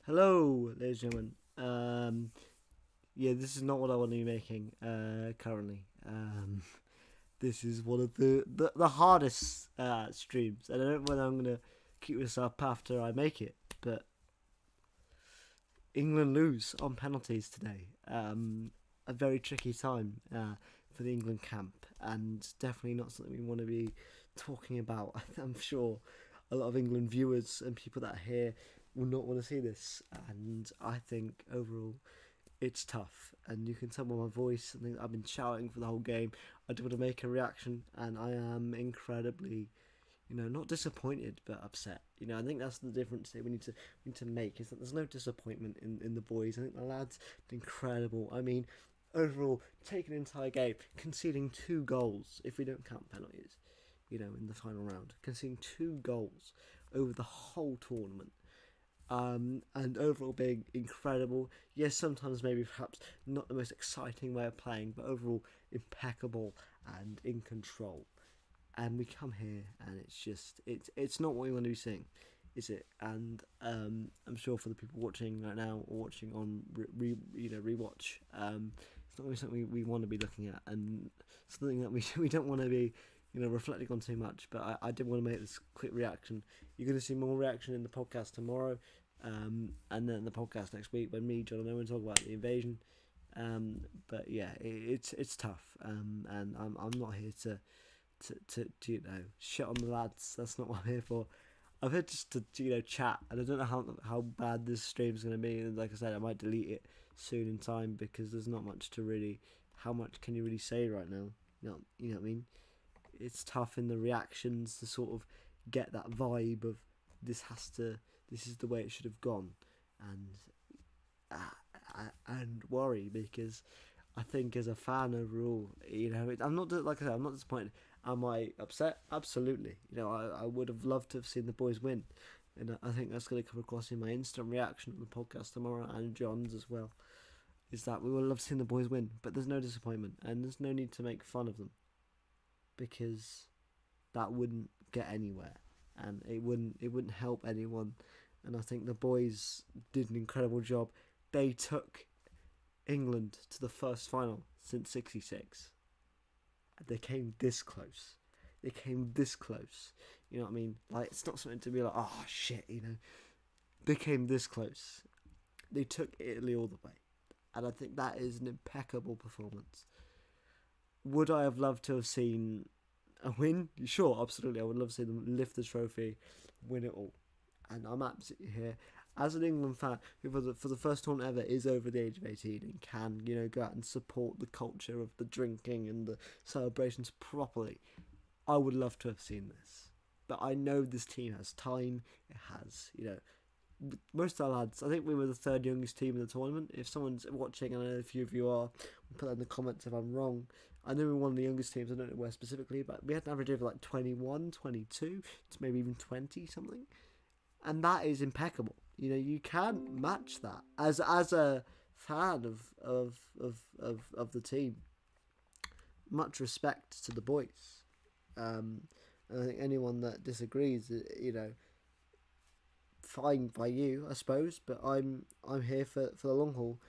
Hello, ladies and gentlemen. Yeah, this is not what I want to be making currently. This is one of the hardest streams, and I don't know whether I'm gonna keep this up after I make it. But England lose on penalties today. A very tricky time for the England camp, and definitely not something we want to be talking about. I'm sure a lot of England viewers and people that are here will not want to see this, and I think overall it's tough. And you can tell by my voice, I think I've been shouting for the whole game. I do want to make a reaction, and I am incredibly, not disappointed but upset. I think that's the difference that we need to make, is that there's no disappointment in the boys. I think the lads did incredible. I mean, overall, taking an entire game, conceding 2 goals if we don't count penalties. In the final round, conceding 2 goals over the whole tournament. And overall being incredible. Yes, sometimes maybe perhaps not the most exciting way of playing, but overall impeccable and in control. And we come here, and it's not what we want to be seeing, is it? And I'm sure for the people watching right now or watching on rewatch, it's not really something we want to be looking at, and something that we don't want to be reflecting on too much. But I did want to make this quick reaction. You're going to see more reaction in the podcast tomorrow, and then the podcast next week when me, John, and Owen talk about the invasion. But yeah, it's tough, and I'm not here to shit on the lads. That's not what I'm here for. I'm here just to chat, and I don't know how bad this stream's gonna be. And like I said, I might delete it soon in time because there's not much to really. How much can you really say right now? You know what I mean. It's tough in the reactions to sort of get that vibe of this is the way it should have gone, and worry because I think as a fan overall, I'm not, like I said, I'm not disappointed. Am I upset? Absolutely. I would have loved to have seen the boys win, and I think that's going to come across in my instant reaction on the podcast tomorrow and John's as well. Is that we would love to see the boys win, but there's no disappointment, and there's no need to make fun of them because that wouldn't get anywhere, and it wouldn't help anyone. And I think the boys did an incredible job. They took England to the first final since '66. They came this close. They came this close. You know what I mean? Like, it's not something to be like, oh shit, They came this close. They took Italy all the way. And I think that is an impeccable performance. Would I have loved to have seen a win? Sure, absolutely. I would love to see them lift the trophy, win it all. And I'm absolutely here as an England fan who, for the first tournament ever, is over the age of 18 and can, go out and support the culture of the drinking and the celebrations properly. I would love to have seen this. But I know this team has time. It has, most of our lads, I think we were the third youngest team in the tournament. If someone's watching, and I know a few of you are, put that in the comments if I'm wrong. I know we were one of the youngest teams, I don't know where specifically, but we had an average of like 21, 22, to maybe even 20 something. And that is impeccable. You can't match that as a fan of the team. Much respect to the boys. And I think anyone that disagrees, fine by you, I suppose. But I'm here for the long haul.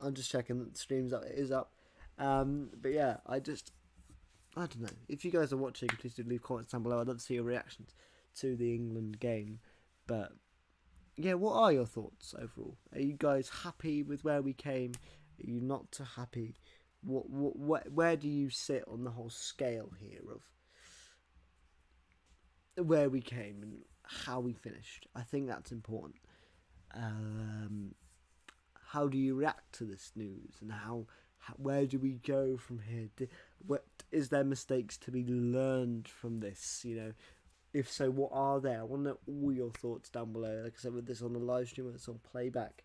I'm just checking that the stream's up. It is up. But yeah, I don't know. If you guys are watching, please do leave comments down below. I'd love to see your reactions to the England game. But yeah, what are your thoughts overall? Are you guys happy with where we came? Are you not too happy? Where do you sit on the whole scale here of where we came and how we finished? I think that's important. How do you react to this news, and where do we go from here? What is there mistakes to be learned from this? If so, what are there? I want to know all your thoughts down below. Like I said, with this on the live stream, it's on playback.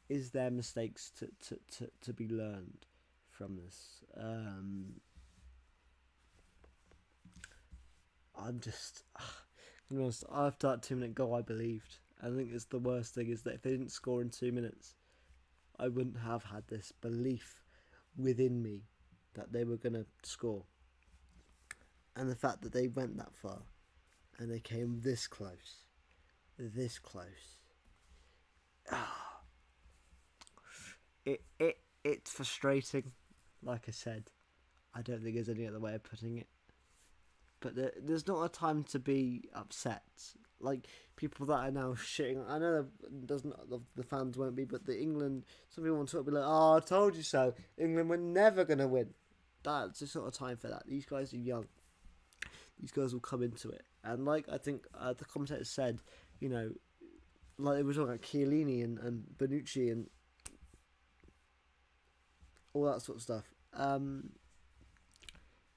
Is there mistakes to be learned from this? I'm just, to be honest, after that 2 minute goal, I believed. I think it's the worst thing is that if they didn't score in 2 minutes, I wouldn't have had this belief within me that they were going to score. And the fact that they went that far and they came this close. This close. It's frustrating. Like I said, I don't think there's any other way of putting it. But there's not a time to be upset. Like, people that are now shitting. I know the fans won't be, but the England, some people want to be like, "Oh, I told you so. England were never gonna win." That's just not a time for that. These guys are young. These guys will come into it, and like I think the commentator said, you know, like they were talking about Chiellini and Bonucci and all that sort of stuff.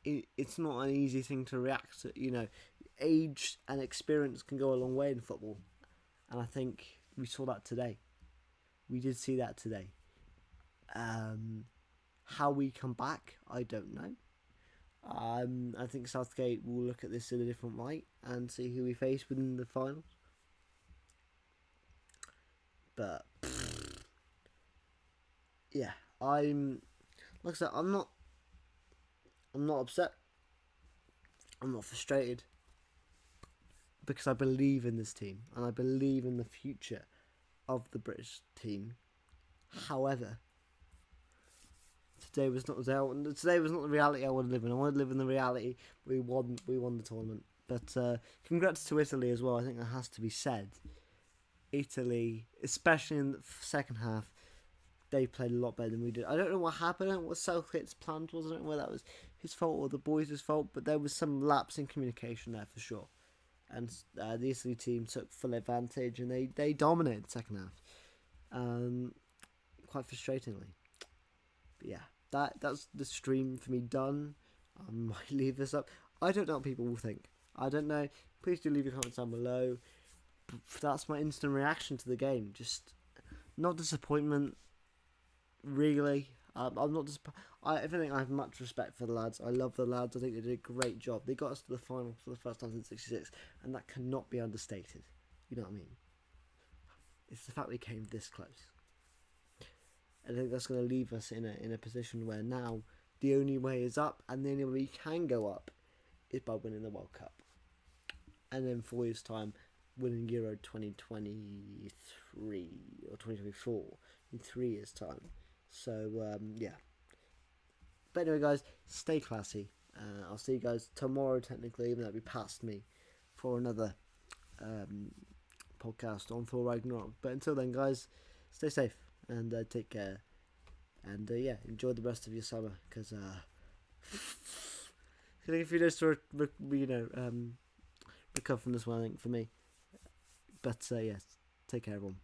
It's not an easy thing to react to. You know, age and experience can go a long way in football, and I think we saw that today. We did see that today. How we come back, I don't know. I think Southgate will look at this in a different light and see who we face within the finals. But yeah, like I said, I'm not upset. I'm not frustrated because I believe in this team and I believe in the future of the British team. However, today was not the reality I want to live in. I want to live in the reality we won the tournament. But congrats to Italy as well. I think that has to be said. Italy, especially in the second half, they played a lot better than we did. I don't know what happened. I don't know what Southgate's plan was. I don't know whether that was his fault or the boys' fault, but there was some lapse in communication there for sure. And the Italy team took full advantage and they dominated the second half. Quite frustratingly. But yeah, that's the stream for me done. I might leave this up. I don't know what people will think. I don't know. Please do leave your comments down below. That's my instant reaction to the game. Just not disappointment, really. I'm not I think I have much respect for the lads. I love the lads. I think they did a great job. They got us to the final for the first time since '66, and that cannot be understated. You know what I mean? It's the fact we came this close. I think that's going to leave us in a position where now the only way is up, and the only way we can go up is by winning the World Cup. And then 4 years' time, winning Euro 2023 or 2024 in 3 years' time. So, yeah. But anyway, guys, stay classy. I'll see you guys tomorrow, technically, even though it'll be past me, for another podcast on Thor Ragnarok. But until then, guys, stay safe and take care. And, yeah, enjoy the rest of your summer, because it's going to take a few days to, recover from this one, I think, for me. But, yes, take care, everyone.